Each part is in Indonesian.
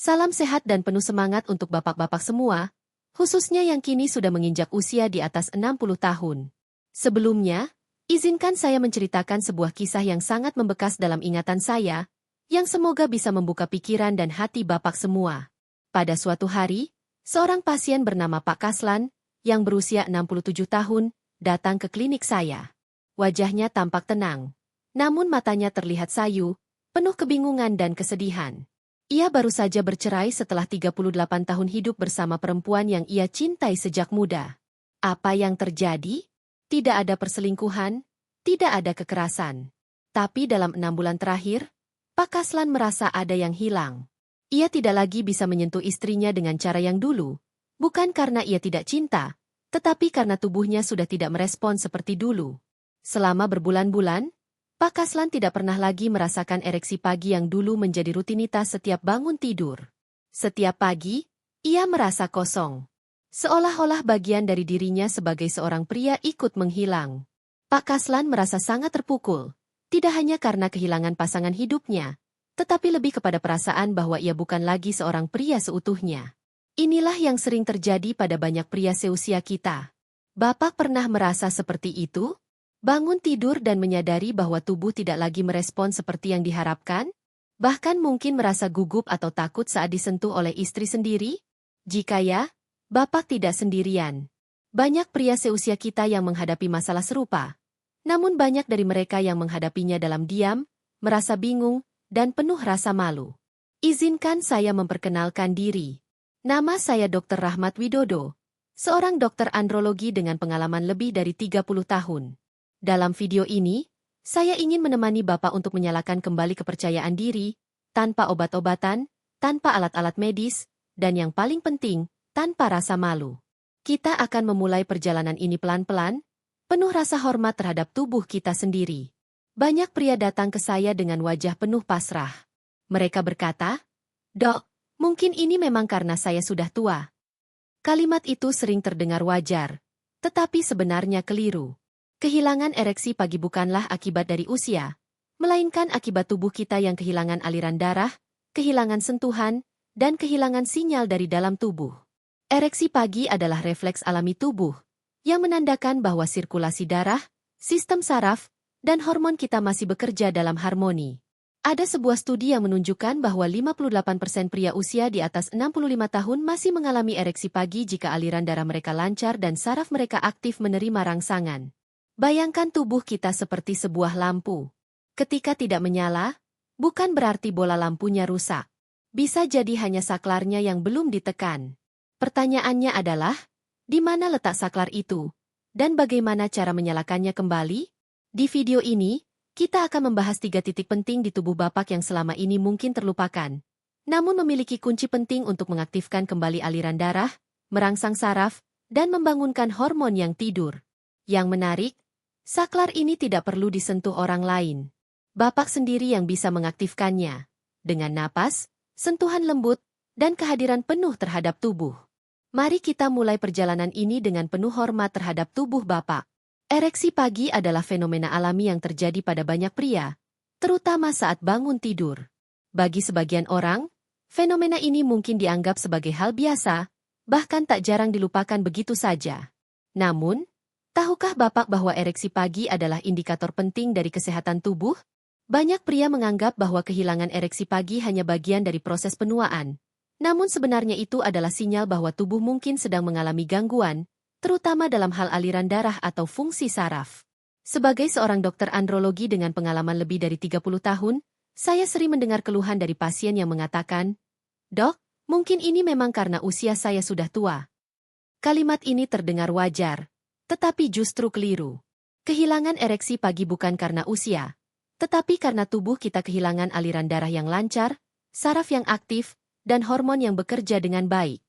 Salam sehat dan penuh semangat untuk bapak-bapak semua, khususnya yang kini sudah menginjak usia di atas 60 tahun. Sebelumnya, izinkan saya menceritakan sebuah kisah yang sangat membekas dalam ingatan saya, yang semoga bisa membuka pikiran dan hati bapak semua. Pada suatu hari, seorang pasien bernama Pak Kaslan, yang berusia 67 tahun, datang ke klinik saya. Wajahnya tampak tenang, namun matanya terlihat sayu, penuh kebingungan dan kesedihan. Ia baru saja bercerai setelah 38 tahun hidup bersama perempuan yang ia cintai sejak muda. Apa yang terjadi? Tidak ada perselingkuhan, tidak ada kekerasan. Tapi dalam 6 bulan terakhir, Pak Kaslan merasa ada yang hilang. Ia tidak lagi bisa menyentuh istrinya dengan cara yang dulu, bukan karena ia tidak cinta, tetapi karena tubuhnya sudah tidak merespon seperti dulu. Selama berbulan-bulan, Pak Kaslan tidak pernah lagi merasakan ereksi pagi yang dulu menjadi rutinitas setiap bangun tidur. Setiap pagi, ia merasa kosong. Seolah-olah bagian dari dirinya sebagai seorang pria ikut menghilang. Pak Kaslan merasa sangat terpukul, tidak hanya karena kehilangan pasangan hidupnya, tetapi lebih kepada perasaan bahwa ia bukan lagi seorang pria seutuhnya. Inilah yang sering terjadi pada banyak pria seusia kita. Bapak pernah merasa seperti itu? Bangun tidur dan menyadari bahwa tubuh tidak lagi merespon seperti yang diharapkan? Bahkan mungkin merasa gugup atau takut saat disentuh oleh istri sendiri? Jika ya, Bapak tidak sendirian. Banyak pria seusia kita yang menghadapi masalah serupa. Namun banyak dari mereka yang menghadapinya dalam diam, merasa bingung, dan penuh rasa malu. Izinkan saya memperkenalkan diri. Nama saya Dr. Rahmat Widodo, seorang dokter andrologi dengan pengalaman lebih dari 30 tahun. Dalam video ini, saya ingin menemani Bapak untuk menyalakan kembali kepercayaan diri, tanpa obat-obatan, tanpa alat-alat medis, dan yang paling penting, tanpa rasa malu. Kita akan memulai perjalanan ini pelan-pelan, penuh rasa hormat terhadap tubuh kita sendiri. Banyak pria datang ke saya dengan wajah penuh pasrah. Mereka berkata, "Dok, mungkin ini memang karena saya sudah tua." Kalimat itu sering terdengar wajar, tetapi sebenarnya keliru. Kehilangan ereksi pagi bukanlah akibat dari usia, melainkan akibat tubuh kita yang kehilangan aliran darah, kehilangan sentuhan, dan kehilangan sinyal dari dalam tubuh. Ereksi pagi adalah refleks alami tubuh, yang menandakan bahwa sirkulasi darah, sistem saraf, dan hormon kita masih bekerja dalam harmoni. Ada sebuah studi yang menunjukkan bahwa 58% pria usia di atas 65 tahun masih mengalami ereksi pagi jika aliran darah mereka lancar dan saraf mereka aktif menerima rangsangan. Bayangkan tubuh kita seperti sebuah lampu. Ketika tidak menyala, bukan berarti bola lampunya rusak. Bisa jadi hanya saklarnya yang belum ditekan. Pertanyaannya adalah, di mana letak saklar itu? Dan bagaimana cara menyalakannya kembali? Di video ini, kita akan membahas 3 titik penting di tubuh Bapak yang selama ini mungkin terlupakan, namun memiliki kunci penting untuk mengaktifkan kembali aliran darah, merangsang saraf, dan membangunkan hormon yang tidur. Yang menarik, saklar ini tidak perlu disentuh orang lain. Bapak sendiri yang bisa mengaktifkannya. Dengan napas, sentuhan lembut, dan kehadiran penuh terhadap tubuh. Mari kita mulai perjalanan ini dengan penuh hormat terhadap tubuh Bapak. Ereksi pagi adalah fenomena alami yang terjadi pada banyak pria, terutama saat bangun tidur. Bagi sebagian orang, fenomena ini mungkin dianggap sebagai hal biasa, bahkan tak jarang dilupakan begitu saja. Namun, tahukah Bapak bahwa ereksi pagi adalah indikator penting dari kesehatan tubuh? Banyak pria menganggap bahwa kehilangan ereksi pagi hanya bagian dari proses penuaan. Namun sebenarnya itu adalah sinyal bahwa tubuh mungkin sedang mengalami gangguan, terutama dalam hal aliran darah atau fungsi saraf. Sebagai seorang dokter andrologi dengan pengalaman lebih dari 30 tahun, saya sering mendengar keluhan dari pasien yang mengatakan, "Dok, mungkin ini memang karena usia saya sudah tua." Kalimat ini terdengar wajar, tetapi justru keliru. Kehilangan ereksi pagi bukan karena usia, tetapi karena tubuh kita kehilangan aliran darah yang lancar, saraf yang aktif, dan hormon yang bekerja dengan baik.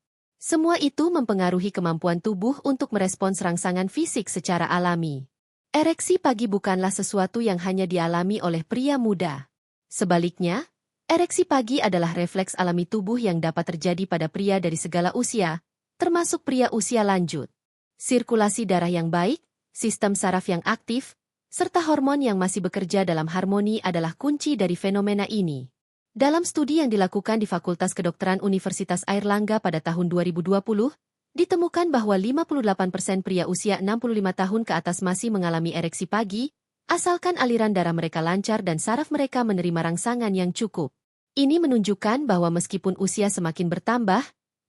Semua itu mempengaruhi kemampuan tubuh untuk merespons rangsangan fisik secara alami. Ereksi pagi bukanlah sesuatu yang hanya dialami oleh pria muda. Sebaliknya, ereksi pagi adalah refleks alami tubuh yang dapat terjadi pada pria dari segala usia, termasuk pria usia lanjut. Sirkulasi darah yang baik, sistem saraf yang aktif, serta hormon yang masih bekerja dalam harmoni adalah kunci dari fenomena ini. Dalam studi yang dilakukan di Fakultas Kedokteran Universitas Airlangga pada tahun 2020, ditemukan bahwa 58% pria usia 65 tahun ke atas masih mengalami ereksi pagi, asalkan aliran darah mereka lancar dan saraf mereka menerima rangsangan yang cukup. Ini menunjukkan bahwa meskipun usia semakin bertambah,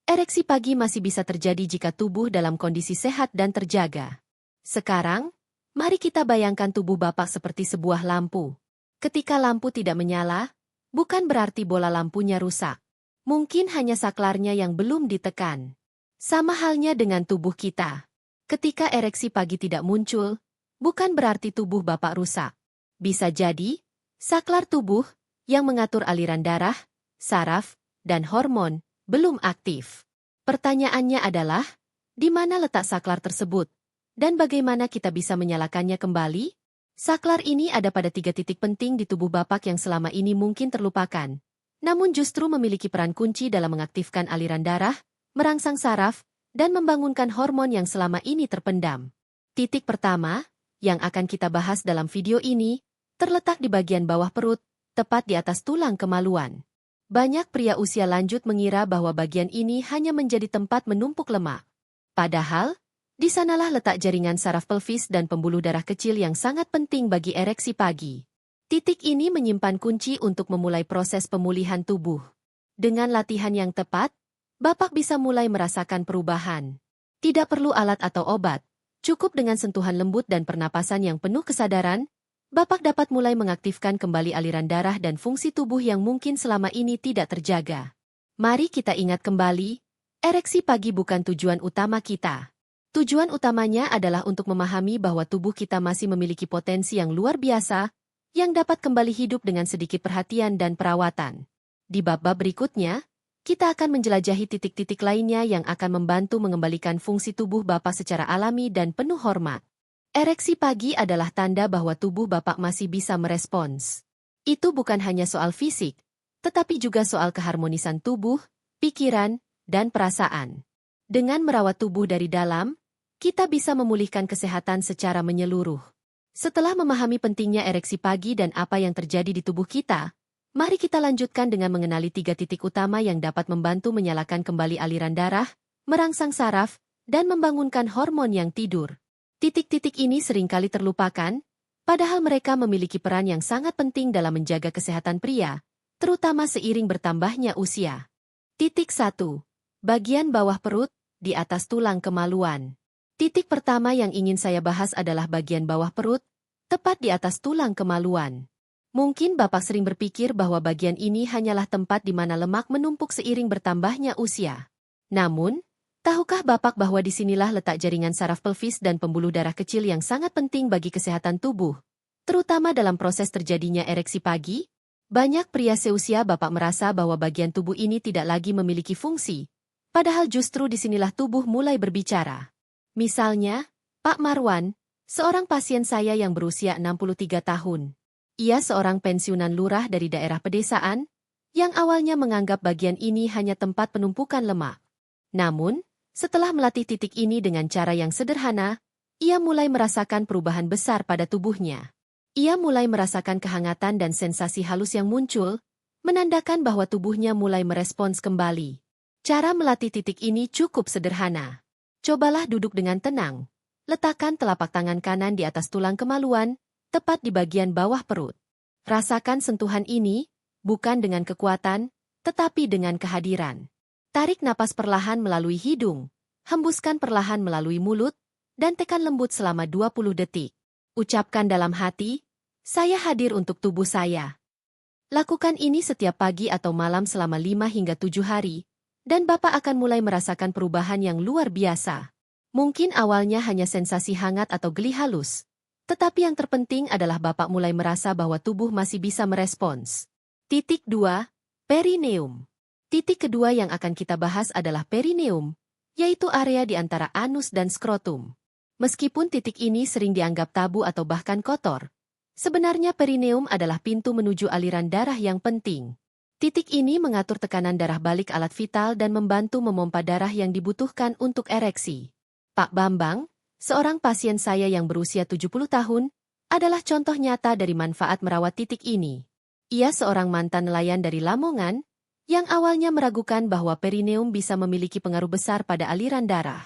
ereksi pagi masih bisa terjadi jika tubuh dalam kondisi sehat dan terjaga. Sekarang, mari kita bayangkan tubuh Bapak seperti sebuah lampu. Ketika lampu tidak menyala, bukan berarti bola lampunya rusak. Mungkin hanya saklarnya yang belum ditekan. Sama halnya dengan tubuh kita. Ketika ereksi pagi tidak muncul, bukan berarti tubuh Bapak rusak. Bisa jadi, saklar tubuh yang mengatur aliran darah, saraf, dan hormon belum aktif. Pertanyaannya adalah, di mana letak saklar tersebut? Dan bagaimana kita bisa menyalakannya kembali? Saklar ini ada pada 3 titik penting di tubuh Bapak yang selama ini mungkin terlupakan. Namun justru memiliki peran kunci dalam mengaktifkan aliran darah, merangsang saraf, dan membangunkan hormon yang selama ini terpendam. Titik pertama, yang akan kita bahas dalam video ini, terletak di bagian bawah perut, tepat di atas tulang kemaluan. Banyak pria usia lanjut mengira bahwa bagian ini hanya menjadi tempat menumpuk lemak. Padahal, di sanalah letak jaringan saraf pelvis dan pembuluh darah kecil yang sangat penting bagi ereksi pagi. Titik ini menyimpan kunci untuk memulai proses pemulihan tubuh. Dengan latihan yang tepat, Bapak bisa mulai merasakan perubahan. Tidak perlu alat atau obat, cukup dengan sentuhan lembut dan pernapasan yang penuh kesadaran, Bapak dapat mulai mengaktifkan kembali aliran darah dan fungsi tubuh yang mungkin selama ini tidak terjaga. Mari kita ingat kembali, ereksi pagi bukan tujuan utama kita. Tujuan utamanya adalah untuk memahami bahwa tubuh kita masih memiliki potensi yang luar biasa, yang dapat kembali hidup dengan sedikit perhatian dan perawatan. Di bab-bab berikutnya, kita akan menjelajahi titik-titik lainnya yang akan membantu mengembalikan fungsi tubuh Bapak secara alami dan penuh hormat. Ereksi pagi adalah tanda bahwa tubuh Bapak masih bisa merespons. Itu bukan hanya soal fisik, tetapi juga soal keharmonisan tubuh, pikiran, dan perasaan. Dengan merawat tubuh dari dalam, kita bisa memulihkan kesehatan secara menyeluruh. Setelah memahami pentingnya ereksi pagi dan apa yang terjadi di tubuh kita, mari kita lanjutkan dengan mengenali 3 titik utama yang dapat membantu menyalakan kembali aliran darah, merangsang saraf, dan membangunkan hormon yang tidur. Titik-titik ini seringkali terlupakan, padahal mereka memiliki peran yang sangat penting dalam menjaga kesehatan pria, terutama seiring bertambahnya usia. Titik 1. Bagian bawah perut, di atas tulang kemaluan. Titik pertama yang ingin saya bahas adalah bagian bawah perut, tepat di atas tulang kemaluan. Mungkin Bapak sering berpikir bahwa bagian ini hanyalah tempat di mana lemak menumpuk seiring bertambahnya usia. Namun, tahukah Bapak bahwa disinilah letak jaringan saraf pelvis dan pembuluh darah kecil yang sangat penting bagi kesehatan tubuh, terutama dalam proses terjadinya ereksi pagi? Banyak pria seusia Bapak merasa bahwa bagian tubuh ini tidak lagi memiliki fungsi, padahal justru disinilah tubuh mulai berbicara. Misalnya, Pak Marwan, seorang pasien saya yang berusia 63 tahun. Ia seorang pensiunan lurah dari daerah pedesaan, yang awalnya menganggap bagian ini hanya tempat penumpukan lemak. Namun, setelah melatih titik ini dengan cara yang sederhana, ia mulai merasakan perubahan besar pada tubuhnya. Ia mulai merasakan kehangatan dan sensasi halus yang muncul, menandakan bahwa tubuhnya mulai merespons kembali. Cara melatih titik ini cukup sederhana. Cobalah duduk dengan tenang. Letakkan telapak tangan kanan di atas tulang kemaluan, tepat di bagian bawah perut. Rasakan sentuhan ini, bukan dengan kekuatan, tetapi dengan kehadiran. Tarik napas perlahan melalui hidung, hembuskan perlahan melalui mulut, dan tekan lembut selama 20 detik. Ucapkan dalam hati, saya hadir untuk tubuh saya. Lakukan ini setiap pagi atau malam selama 5 hingga 7 hari, dan Bapak akan mulai merasakan perubahan yang luar biasa. Mungkin awalnya hanya sensasi hangat atau geli halus, tetapi yang terpenting adalah Bapak mulai merasa bahwa tubuh masih bisa merespons. Titik 2. Perineum. Titik kedua yang akan kita bahas adalah perineum, yaitu area di antara anus dan skrotum. Meskipun titik ini sering dianggap tabu atau bahkan kotor, sebenarnya perineum adalah pintu menuju aliran darah yang penting. Titik ini mengatur tekanan darah balik alat vital dan membantu memompa darah yang dibutuhkan untuk ereksi. Pak Bambang, seorang pasien saya yang berusia 70 tahun, adalah contoh nyata dari manfaat merawat titik ini. Ia seorang mantan nelayan dari Lamongan, yang awalnya meragukan bahwa perineum bisa memiliki pengaruh besar pada aliran darah.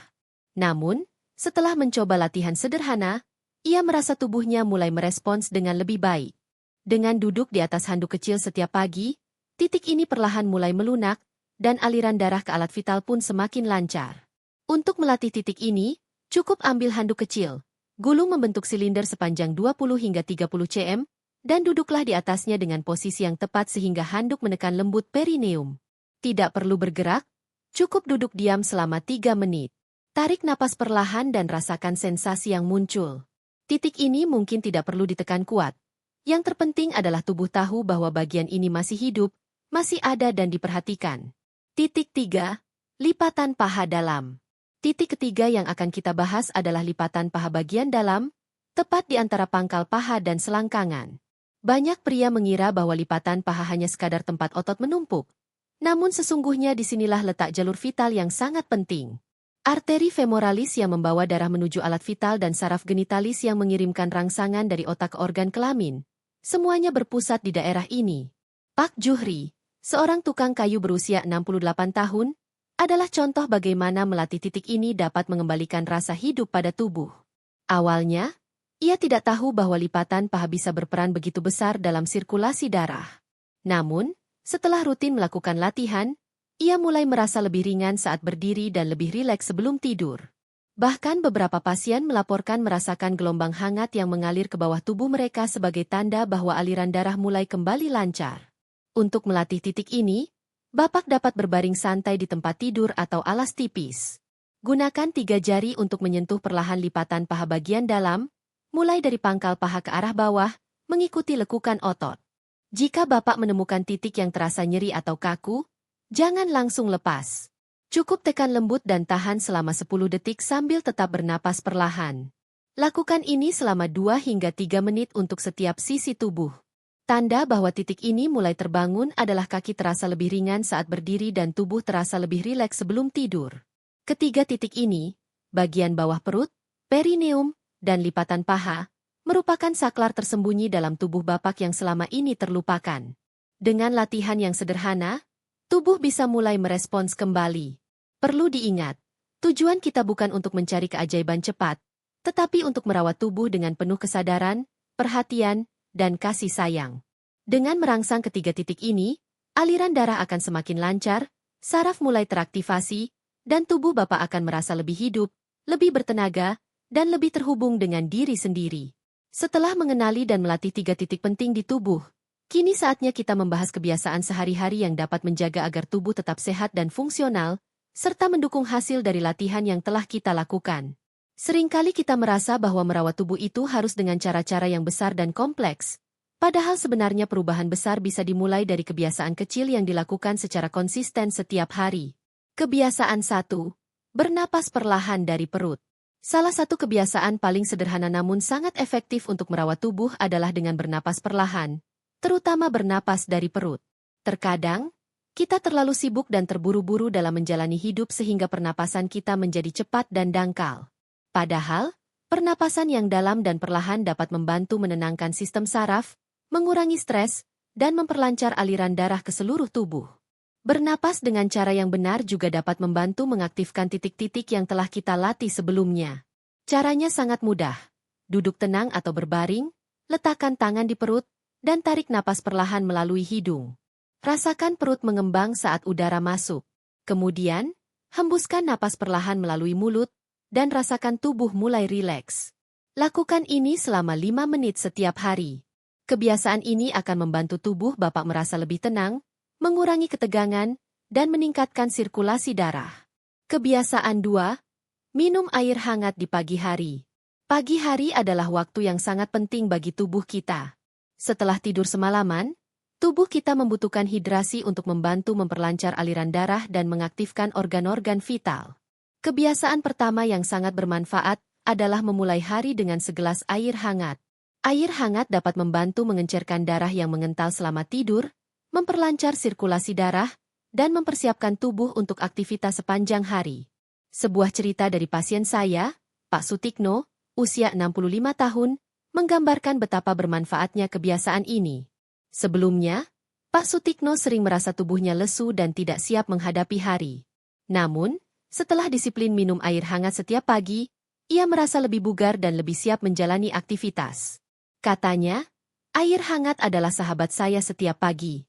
Namun, setelah mencoba latihan sederhana, ia merasa tubuhnya mulai merespons dengan lebih baik. Dengan duduk di atas handuk kecil setiap pagi, titik ini perlahan mulai melunak, dan aliran darah ke alat vital pun semakin lancar. Untuk melatih titik ini, cukup ambil handuk kecil, gulung membentuk silinder sepanjang 20 hingga 30 cm, dan duduklah di atasnya dengan posisi yang tepat sehingga handuk menekan lembut perineum. Tidak perlu bergerak, cukup duduk diam selama 3 menit. Tarik napas perlahan dan rasakan sensasi yang muncul. Titik ini mungkin tidak perlu ditekan kuat. Yang terpenting adalah tubuh tahu bahwa bagian ini masih hidup, masih ada dan diperhatikan. Titik 3. Lipatan paha dalam. Titik ketiga yang akan kita bahas adalah lipatan paha bagian dalam, tepat di antara pangkal paha dan selangkangan. Banyak pria mengira bahwa lipatan paha hanya sekadar tempat otot menumpuk. Namun sesungguhnya disinilah letak jalur vital yang sangat penting. Arteri femoralis yang membawa darah menuju alat vital dan saraf genitalis yang mengirimkan rangsangan dari otak ke organ kelamin. Semuanya berpusat di daerah ini. Pak Juhri, seorang tukang kayu berusia 68 tahun, adalah contoh bagaimana melatih titik ini dapat mengembalikan rasa hidup pada tubuh. Awalnya, ia tidak tahu bahwa lipatan paha bisa berperan begitu besar dalam sirkulasi darah. Namun, setelah rutin melakukan latihan, ia mulai merasa lebih ringan saat berdiri dan lebih rileks sebelum tidur. Bahkan beberapa pasien melaporkan merasakan gelombang hangat yang mengalir ke bawah tubuh mereka sebagai tanda bahwa aliran darah mulai kembali lancar. Untuk melatih titik ini, Bapak dapat berbaring santai di tempat tidur atau alas tipis. Gunakan 3 jari untuk menyentuh perlahan lipatan paha bagian dalam, mulai dari pangkal paha ke arah bawah, mengikuti lekukan otot. Jika Bapak menemukan titik yang terasa nyeri atau kaku, jangan langsung lepas. Cukup tekan lembut dan tahan selama 10 detik sambil tetap bernapas perlahan. Lakukan ini selama 2 hingga 3 menit untuk setiap sisi tubuh. Tanda bahwa titik ini mulai terbangun adalah kaki terasa lebih ringan saat berdiri dan tubuh terasa lebih rileks sebelum tidur. Ketiga titik ini, bagian bawah perut, perineum, dan lipatan paha, merupakan saklar tersembunyi dalam tubuh Bapak yang selama ini terlupakan. Dengan latihan yang sederhana, tubuh bisa mulai merespons kembali. Perlu diingat, tujuan kita bukan untuk mencari keajaiban cepat, tetapi untuk merawat tubuh dengan penuh kesadaran, perhatian, dan kasih sayang. Dengan merangsang ketiga titik ini, aliran darah akan semakin lancar, saraf mulai teraktivasi, dan tubuh Bapak akan merasa lebih hidup, lebih bertenaga, dan lebih terhubung dengan diri sendiri. Setelah mengenali dan melatih 3 titik penting di tubuh, kini saatnya kita membahas kebiasaan sehari-hari yang dapat menjaga agar tubuh tetap sehat dan fungsional, serta mendukung hasil dari latihan yang telah kita lakukan. Seringkali kita merasa bahwa merawat tubuh itu harus dengan cara-cara yang besar dan kompleks. Padahal sebenarnya perubahan besar bisa dimulai dari kebiasaan kecil yang dilakukan secara konsisten setiap hari. Kebiasaan 1. Bernapas perlahan dari perut. Salah satu kebiasaan paling sederhana namun sangat efektif untuk merawat tubuh adalah dengan bernapas perlahan, terutama bernapas dari perut. Terkadang, kita terlalu sibuk dan terburu-buru dalam menjalani hidup sehingga pernapasan kita menjadi cepat dan dangkal. Padahal, pernapasan yang dalam dan perlahan dapat membantu menenangkan sistem saraf, mengurangi stres, dan memperlancar aliran darah ke seluruh tubuh. Bernapas dengan cara yang benar juga dapat membantu mengaktifkan titik-titik yang telah kita latih sebelumnya. Caranya sangat mudah. Duduk tenang atau berbaring, letakkan tangan di perut, dan tarik napas perlahan melalui hidung. Rasakan perut mengembang saat udara masuk. Kemudian, hembuskan napas perlahan melalui mulut, dan rasakan tubuh mulai rileks. Lakukan ini selama 5 menit setiap hari. Kebiasaan ini akan membantu tubuh Bapak merasa lebih tenang, mengurangi ketegangan, dan meningkatkan sirkulasi darah. Kebiasaan 2. Minum air hangat di pagi hari. Pagi hari adalah waktu yang sangat penting bagi tubuh kita. Setelah tidur semalaman, tubuh kita membutuhkan hidrasi untuk membantu memperlancar aliran darah dan mengaktifkan organ-organ vital. Kebiasaan pertama yang sangat bermanfaat adalah memulai hari dengan segelas air hangat. Air hangat dapat membantu mengencerkan darah yang mengental selama tidur, memperlancar sirkulasi darah, dan mempersiapkan tubuh untuk aktivitas sepanjang hari. Sebuah cerita dari pasien saya, Pak Sutikno, usia 65 tahun, menggambarkan betapa bermanfaatnya kebiasaan ini. Sebelumnya, Pak Sutikno sering merasa tubuhnya lesu dan tidak siap menghadapi hari. Namun, setelah disiplin minum air hangat setiap pagi, ia merasa lebih bugar dan lebih siap menjalani aktivitas. Katanya, air hangat adalah sahabat saya setiap pagi.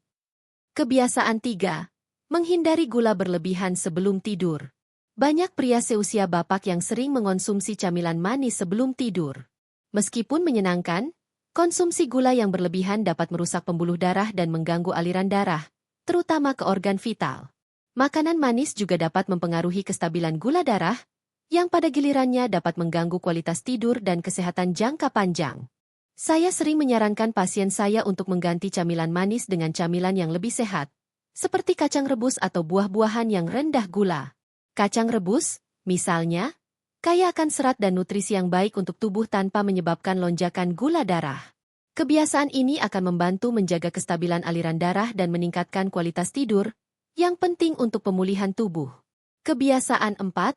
Kebiasaan 3. Menghindari gula berlebihan sebelum tidur. Banyak pria seusia Bapak yang sering mengonsumsi camilan manis sebelum tidur. Meskipun menyenangkan, konsumsi gula yang berlebihan dapat merusak pembuluh darah dan mengganggu aliran darah, terutama ke organ vital. Makanan manis juga dapat mempengaruhi kestabilan gula darah, yang pada gilirannya dapat mengganggu kualitas tidur dan kesehatan jangka panjang. Saya sering menyarankan pasien saya untuk mengganti camilan manis dengan camilan yang lebih sehat, seperti kacang rebus atau buah-buahan yang rendah gula. Kacang rebus, misalnya, kaya akan serat dan nutrisi yang baik untuk tubuh tanpa menyebabkan lonjakan gula darah. Kebiasaan ini akan membantu menjaga kestabilan aliran darah dan meningkatkan kualitas tidur, yang penting untuk pemulihan tubuh. Kebiasaan 4.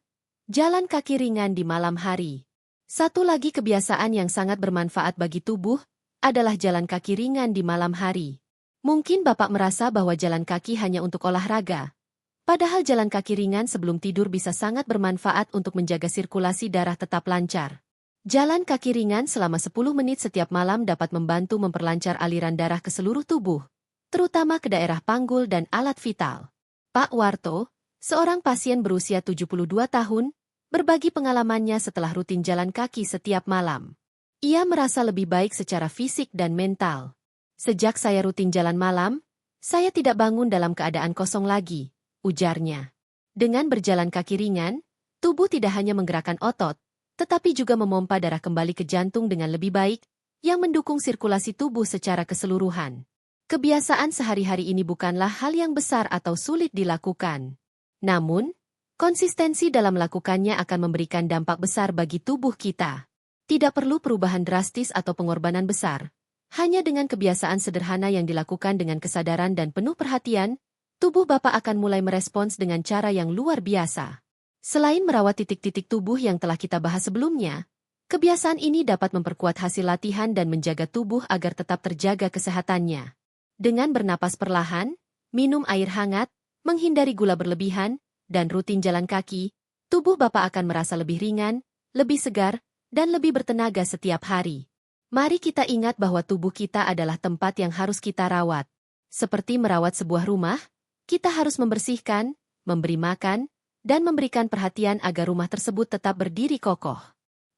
Jalan kaki ringan di malam hari. Satu lagi kebiasaan yang sangat bermanfaat bagi tubuh adalah jalan kaki ringan di malam hari. Mungkin Bapak merasa bahwa jalan kaki hanya untuk olahraga. Padahal jalan kaki ringan sebelum tidur bisa sangat bermanfaat untuk menjaga sirkulasi darah tetap lancar. Jalan kaki ringan selama 10 menit setiap malam dapat membantu memperlancar aliran darah ke seluruh tubuh, terutama ke daerah panggul dan alat vital. Pak Warto, seorang pasien berusia 72 tahun, berbagi pengalamannya setelah rutin jalan kaki setiap malam. Ia merasa lebih baik secara fisik dan mental. Sejak saya rutin jalan malam, saya tidak bangun dalam keadaan kosong lagi, ujarnya. Dengan berjalan kaki ringan, tubuh tidak hanya menggerakkan otot, tetapi juga memompa darah kembali ke jantung dengan lebih baik, yang mendukung sirkulasi tubuh secara keseluruhan. Kebiasaan sehari-hari ini bukanlah hal yang besar atau sulit dilakukan. Namun, konsistensi dalam melakukannya akan memberikan dampak besar bagi tubuh kita. Tidak perlu perubahan drastis atau pengorbanan besar. Hanya dengan kebiasaan sederhana yang dilakukan dengan kesadaran dan penuh perhatian, tubuh Bapak akan mulai merespons dengan cara yang luar biasa. Selain merawat titik-titik tubuh yang telah kita bahas sebelumnya, kebiasaan ini dapat memperkuat hasil latihan dan menjaga tubuh agar tetap terjaga kesehatannya. Dengan bernapas perlahan, minum air hangat, menghindari gula berlebihan, dan rutin jalan kaki, tubuh Bapak akan merasa lebih ringan, lebih segar, dan lebih bertenaga setiap hari. Mari kita ingat bahwa tubuh kita adalah tempat yang harus kita rawat. Seperti merawat sebuah rumah, kita harus membersihkan, memberi makan, dan memberikan perhatian agar rumah tersebut tetap berdiri kokoh.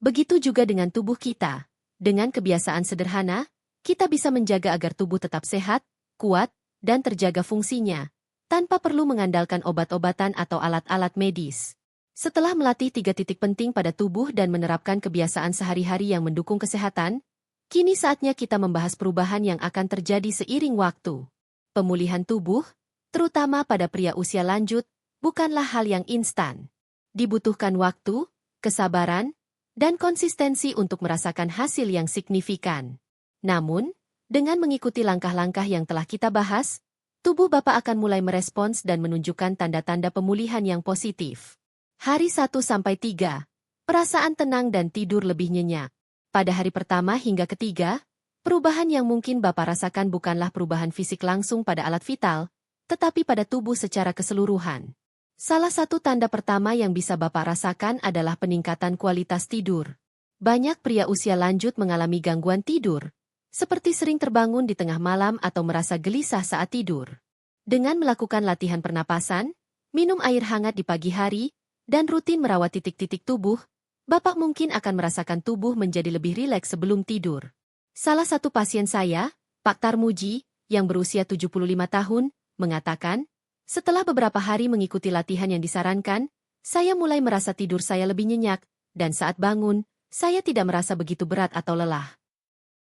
Begitu juga dengan tubuh kita. Dengan kebiasaan sederhana, kita bisa menjaga agar tubuh tetap sehat, kuat, dan terjaga fungsinya, tanpa perlu mengandalkan obat-obatan atau alat-alat medis. Setelah melatih 3 titik penting pada tubuh dan menerapkan kebiasaan sehari-hari yang mendukung kesehatan, kini saatnya kita membahas perubahan yang akan terjadi seiring waktu. Pemulihan tubuh, terutama pada pria usia lanjut, bukanlah hal yang instan. Dibutuhkan waktu, kesabaran, dan konsistensi untuk merasakan hasil yang signifikan. Namun, dengan mengikuti langkah-langkah yang telah kita bahas, tubuh Bapak akan mulai merespons dan menunjukkan tanda-tanda pemulihan yang positif. Hari 1-3, perasaan tenang dan tidur lebih nyenyak. Pada hari pertama hingga ketiga, perubahan yang mungkin Bapak rasakan bukanlah perubahan fisik langsung pada alat vital, tetapi pada tubuh secara keseluruhan. Salah satu tanda pertama yang bisa Bapak rasakan adalah peningkatan kualitas tidur. Banyak pria usia lanjut mengalami gangguan tidur, seperti sering terbangun di tengah malam atau merasa gelisah saat tidur. Dengan melakukan latihan pernapasan, minum air hangat di pagi hari, dan rutin merawat titik-titik tubuh, Bapak mungkin akan merasakan tubuh menjadi lebih rileks sebelum tidur. Salah satu pasien saya, Pak Tarmuji, yang berusia 75 tahun, mengatakan, setelah beberapa hari mengikuti latihan yang disarankan, saya mulai merasa tidur saya lebih nyenyak, dan saat bangun, saya tidak merasa begitu berat atau lelah.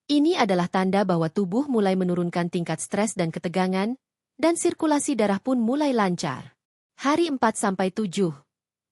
Ini adalah tanda bahwa tubuh mulai menurunkan tingkat stres dan ketegangan, dan sirkulasi darah pun mulai lancar. Hari 4-7.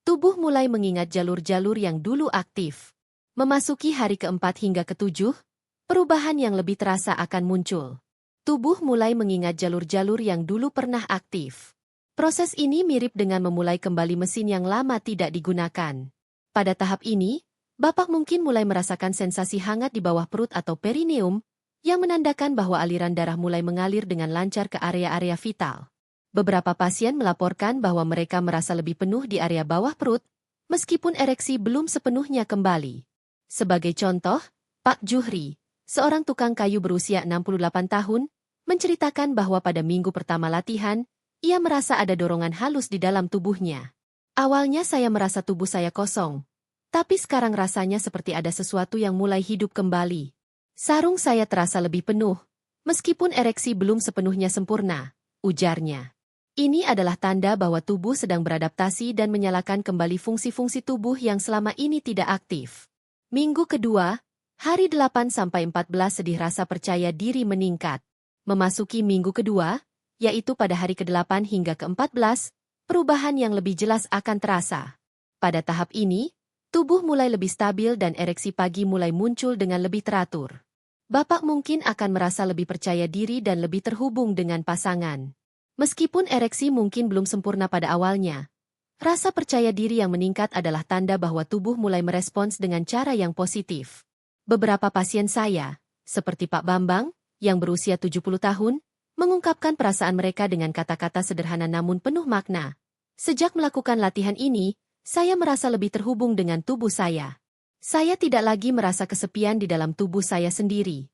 Tubuh mulai mengingat jalur-jalur yang dulu aktif. Memasuki hari keempat hingga ketujuh, perubahan yang lebih terasa akan muncul. Tubuh mulai mengingat jalur-jalur yang dulu pernah aktif. Proses ini mirip dengan memulai kembali mesin yang lama tidak digunakan. Pada tahap ini, Bapak mungkin mulai merasakan sensasi hangat di bawah perut atau perineum, yang menandakan bahwa aliran darah mulai mengalir dengan lancar ke area-area vital. Beberapa pasien melaporkan bahwa mereka merasa lebih penuh di area bawah perut, meskipun ereksi belum sepenuhnya kembali. Sebagai contoh, Pak Juhri, seorang tukang kayu berusia 68 tahun, menceritakan bahwa pada minggu pertama latihan, ia merasa ada dorongan halus di dalam tubuhnya. Awalnya saya merasa tubuh saya kosong, tapi sekarang rasanya seperti ada sesuatu yang mulai hidup kembali. Sarung saya terasa lebih penuh, meskipun ereksi belum sepenuhnya sempurna, ujarnya. Ini adalah tanda bahwa tubuh sedang beradaptasi dan menyalakan kembali fungsi-fungsi tubuh yang selama ini tidak aktif. Minggu kedua, hari 8-14 sedih rasa percaya diri meningkat. Memasuki minggu kedua, yaitu pada hari ke-8 hingga ke-14, perubahan yang lebih jelas akan terasa. Pada tahap ini, tubuh mulai lebih stabil dan ereksi pagi mulai muncul dengan lebih teratur. Bapak mungkin akan merasa lebih percaya diri dan lebih terhubung dengan pasangan. Meskipun ereksi mungkin belum sempurna pada awalnya, rasa percaya diri yang meningkat adalah tanda bahwa tubuh mulai merespons dengan cara yang positif. Beberapa pasien saya, seperti Pak Bambang, yang berusia 70 tahun, mengungkapkan perasaan mereka dengan kata-kata sederhana namun penuh makna. Sejak melakukan latihan ini, saya merasa lebih terhubung dengan tubuh saya. Saya tidak lagi merasa kesepian di dalam tubuh saya sendiri.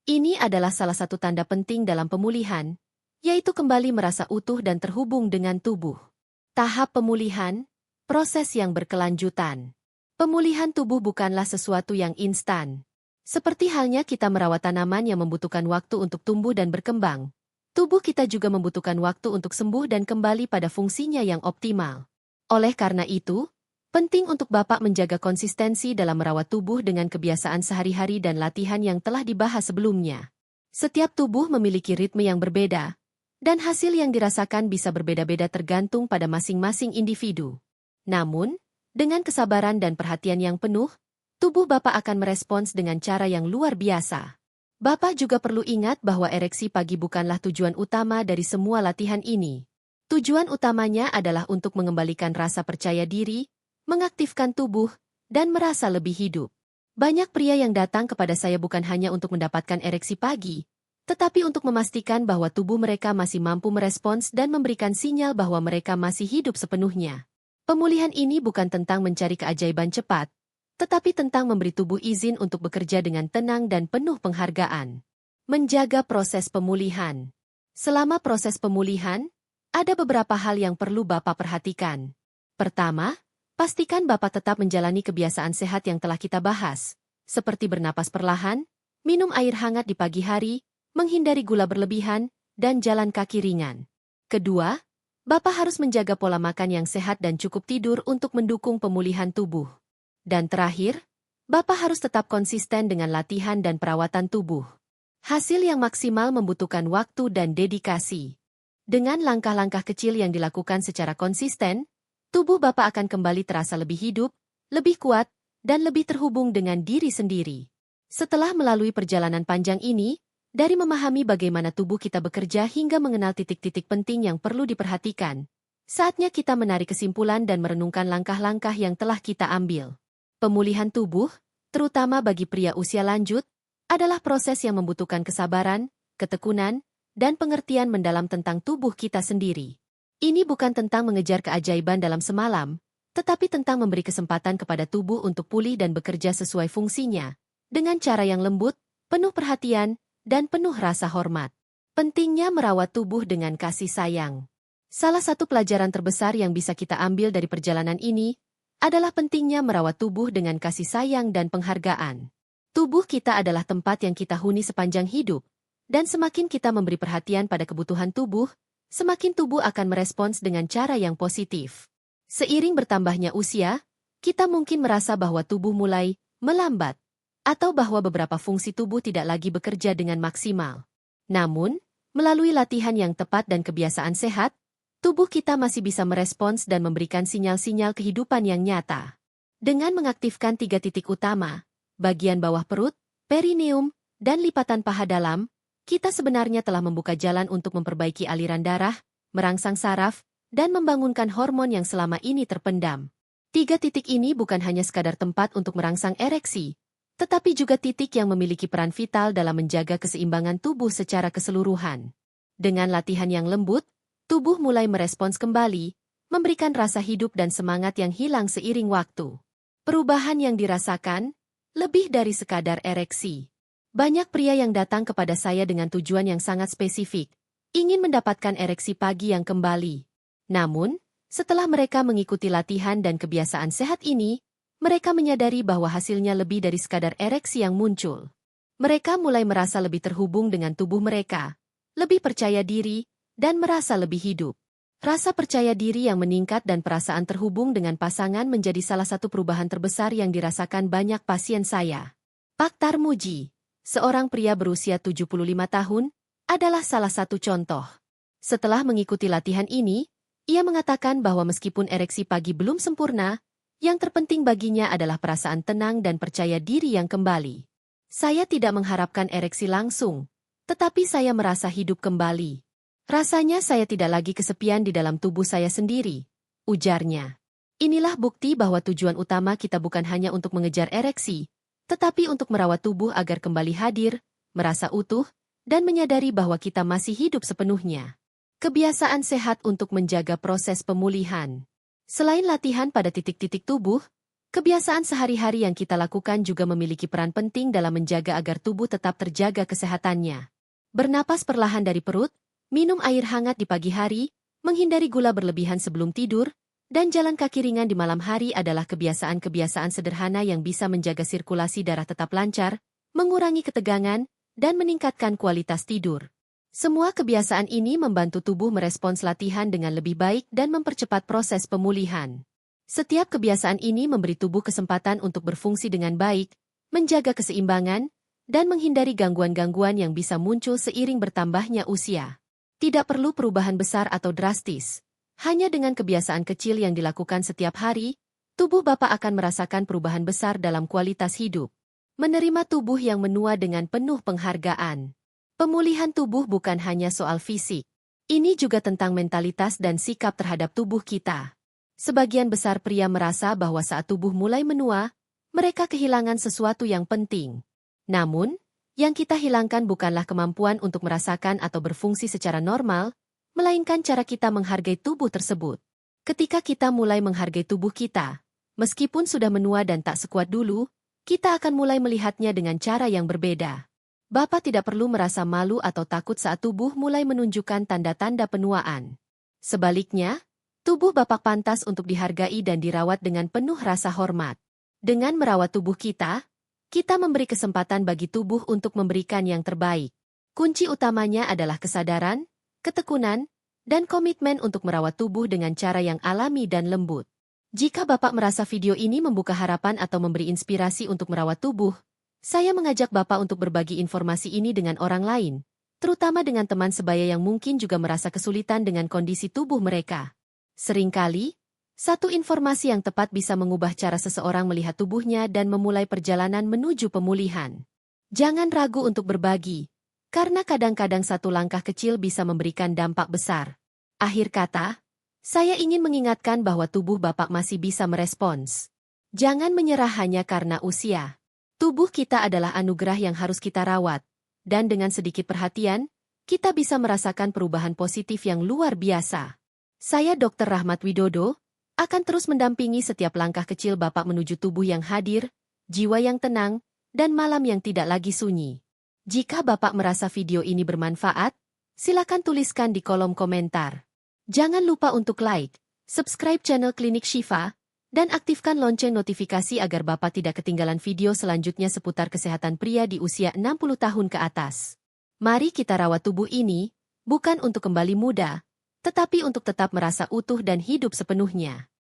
Ini adalah salah satu tanda penting dalam pemulihan, yaitu kembali merasa utuh dan terhubung dengan tubuh. Tahap pemulihan, proses yang berkelanjutan. Pemulihan tubuh bukanlah sesuatu yang instan. Seperti halnya kita merawat tanaman yang membutuhkan waktu untuk tumbuh dan berkembang, tubuh kita juga membutuhkan waktu untuk sembuh dan kembali pada fungsinya yang optimal. Oleh karena itu, penting untuk Bapak menjaga konsistensi dalam merawat tubuh dengan kebiasaan sehari-hari dan latihan yang telah dibahas sebelumnya. Setiap tubuh memiliki ritme yang berbeda, dan hasil yang dirasakan bisa berbeda-beda tergantung pada masing-masing individu. Namun, dengan kesabaran dan perhatian yang penuh, tubuh Bapak akan merespons dengan cara yang luar biasa. Bapak juga perlu ingat bahwa ereksi pagi bukanlah tujuan utama dari semua latihan ini. Tujuan utamanya adalah untuk mengembalikan rasa percaya diri, mengaktifkan tubuh, dan merasa lebih hidup. Banyak pria yang datang kepada saya bukan hanya untuk mendapatkan ereksi pagi, tetapi untuk memastikan bahwa tubuh mereka masih mampu merespons dan memberikan sinyal bahwa mereka masih hidup sepenuhnya. Pemulihan ini bukan tentang mencari keajaiban cepat, tetapi tentang memberi tubuh izin untuk bekerja dengan tenang dan penuh penghargaan. Menjaga proses pemulihan. Selama proses pemulihan, ada beberapa hal yang perlu Bapak perhatikan. Pertama, pastikan Bapak tetap menjalani kebiasaan sehat yang telah kita bahas, seperti bernapas perlahan, minum air hangat di pagi hari, menghindari gula berlebihan, dan jalan kaki ringan. Kedua, Bapak harus menjaga pola makan yang sehat dan cukup tidur untuk mendukung pemulihan tubuh. Dan terakhir, Bapak harus tetap konsisten dengan latihan dan perawatan tubuh. Hasil yang maksimal membutuhkan waktu dan dedikasi. Dengan langkah-langkah kecil yang dilakukan secara konsisten, tubuh Bapak akan kembali terasa lebih hidup, lebih kuat, dan lebih terhubung dengan diri sendiri. Setelah melalui perjalanan panjang ini, dari memahami bagaimana tubuh kita bekerja hingga mengenal titik-titik penting yang perlu diperhatikan, saatnya kita menarik kesimpulan dan merenungkan langkah-langkah yang telah kita ambil. Pemulihan tubuh, terutama bagi pria usia lanjut, adalah proses yang membutuhkan kesabaran, ketekunan, dan pengertian mendalam tentang tubuh kita sendiri. Ini bukan tentang mengejar keajaiban dalam semalam, tetapi tentang memberi kesempatan kepada tubuh untuk pulih dan bekerja sesuai fungsinya, dengan cara yang lembut, penuh perhatian, dan penuh rasa hormat. Pentingnya merawat tubuh dengan kasih sayang. Salah satu pelajaran terbesar yang bisa kita ambil dari perjalanan ini adalah pentingnya merawat tubuh dengan kasih sayang dan penghargaan. Tubuh kita adalah tempat yang kita huni sepanjang hidup, dan semakin kita memberi perhatian pada kebutuhan tubuh, semakin tubuh akan merespons dengan cara yang positif. Seiring bertambahnya usia, kita mungkin merasa bahwa tubuh mulai melambat, atau bahwa beberapa fungsi tubuh tidak lagi bekerja dengan maksimal. Namun, melalui latihan yang tepat dan kebiasaan sehat, tubuh kita masih bisa merespons dan memberikan sinyal-sinyal kehidupan yang nyata. Dengan mengaktifkan 3 titik utama, bagian bawah perut, perineum, dan lipatan paha dalam, kita sebenarnya telah membuka jalan untuk memperbaiki aliran darah, merangsang saraf, dan membangunkan hormon yang selama ini terpendam. 3 titik ini bukan hanya sekadar tempat untuk merangsang ereksi, tetapi juga titik yang memiliki peran vital dalam menjaga keseimbangan tubuh secara keseluruhan. Dengan latihan yang lembut, tubuh mulai merespons kembali, memberikan rasa hidup dan semangat yang hilang seiring waktu. Perubahan yang dirasakan, lebih dari sekadar ereksi. Banyak pria yang datang kepada saya dengan tujuan yang sangat spesifik, ingin mendapatkan ereksi pagi yang kembali. Namun, setelah mereka mengikuti latihan dan kebiasaan sehat ini, mereka menyadari bahwa hasilnya lebih dari sekadar ereksi yang muncul. Mereka mulai merasa lebih terhubung dengan tubuh mereka, lebih percaya diri, dan merasa lebih hidup. Rasa percaya diri yang meningkat dan perasaan terhubung dengan pasangan menjadi salah satu perubahan terbesar yang dirasakan banyak pasien saya. Pak Tarmuji, seorang pria berusia 75 tahun, adalah salah satu contoh. Setelah mengikuti latihan ini, ia mengatakan bahwa meskipun ereksi pagi belum sempurna, yang terpenting baginya adalah perasaan tenang dan percaya diri yang kembali. Saya tidak mengharapkan ereksi langsung, tetapi saya merasa hidup kembali. Rasanya saya tidak lagi kesepian di dalam tubuh saya sendiri, ujarnya. Inilah bukti bahwa tujuan utama kita bukan hanya untuk mengejar ereksi, tetapi untuk merawat tubuh agar kembali hadir, merasa utuh, dan menyadari bahwa kita masih hidup sepenuhnya. Kebiasaan sehat untuk menjaga proses pemulihan. Selain latihan pada titik-titik tubuh, kebiasaan sehari-hari yang kita lakukan juga memiliki peran penting dalam menjaga agar tubuh tetap terjaga kesehatannya. Bernapas perlahan dari perut, minum air hangat di pagi hari, menghindari gula berlebihan sebelum tidur, dan jalan kaki ringan di malam hari adalah kebiasaan-kebiasaan sederhana yang bisa menjaga sirkulasi darah tetap lancar, mengurangi ketegangan, dan meningkatkan kualitas tidur. Semua kebiasaan ini membantu tubuh merespons latihan dengan lebih baik dan mempercepat proses pemulihan. Setiap kebiasaan ini memberi tubuh kesempatan untuk berfungsi dengan baik, menjaga keseimbangan, dan menghindari gangguan-gangguan yang bisa muncul seiring bertambahnya usia. Tidak perlu perubahan besar atau drastis. Hanya dengan kebiasaan kecil yang dilakukan setiap hari, tubuh Bapak akan merasakan perubahan besar dalam kualitas hidup. Menerima tubuh yang menua dengan penuh penghargaan. Pemulihan tubuh bukan hanya soal fisik. Ini juga tentang mentalitas dan sikap terhadap tubuh kita. Sebagian besar pria merasa bahwa saat tubuh mulai menua, mereka kehilangan sesuatu yang penting. Namun, yang kita hilangkan bukanlah kemampuan untuk merasakan atau berfungsi secara normal, melainkan cara kita menghargai tubuh tersebut. Ketika kita mulai menghargai tubuh kita, meskipun sudah menua dan tak sekuat dulu, kita akan mulai melihatnya dengan cara yang berbeda. Bapak tidak perlu merasa malu atau takut saat tubuh mulai menunjukkan tanda-tanda penuaan. Sebaliknya, tubuh Bapak pantas untuk dihargai dan dirawat dengan penuh rasa hormat. Dengan merawat tubuh kita memberi kesempatan bagi tubuh untuk memberikan yang terbaik. Kunci utamanya adalah kesadaran, ketekunan, dan komitmen untuk merawat tubuh dengan cara yang alami dan lembut. Jika Bapak merasa video ini membuka harapan atau memberi inspirasi untuk merawat tubuh, saya mengajak Bapak untuk berbagi informasi ini dengan orang lain, terutama dengan teman sebaya yang mungkin juga merasa kesulitan dengan kondisi tubuh mereka. Seringkali, satu informasi yang tepat bisa mengubah cara seseorang melihat tubuhnya dan memulai perjalanan menuju pemulihan. Jangan ragu untuk berbagi, karena kadang-kadang satu langkah kecil bisa memberikan dampak besar. Akhir kata, saya ingin mengingatkan bahwa tubuh Bapak masih bisa merespons. Jangan menyerah hanya karena usia. Tubuh kita adalah anugerah yang harus kita rawat, dan dengan sedikit perhatian, kita bisa merasakan perubahan positif yang luar biasa. Saya Dr. Rahmat Widodo, akan terus mendampingi setiap langkah kecil Bapak menuju tubuh yang hadir, jiwa yang tenang, dan malam yang tidak lagi sunyi. Jika Bapak merasa video ini bermanfaat, silakan tuliskan di kolom komentar. Jangan lupa untuk like, subscribe channel Klinik Syifa, dan aktifkan lonceng notifikasi agar Bapak tidak ketinggalan video selanjutnya seputar kesehatan pria di usia 60 tahun ke atas. Mari kita rawat tubuh ini, bukan untuk kembali muda, tetapi untuk tetap merasa utuh dan hidup sepenuhnya.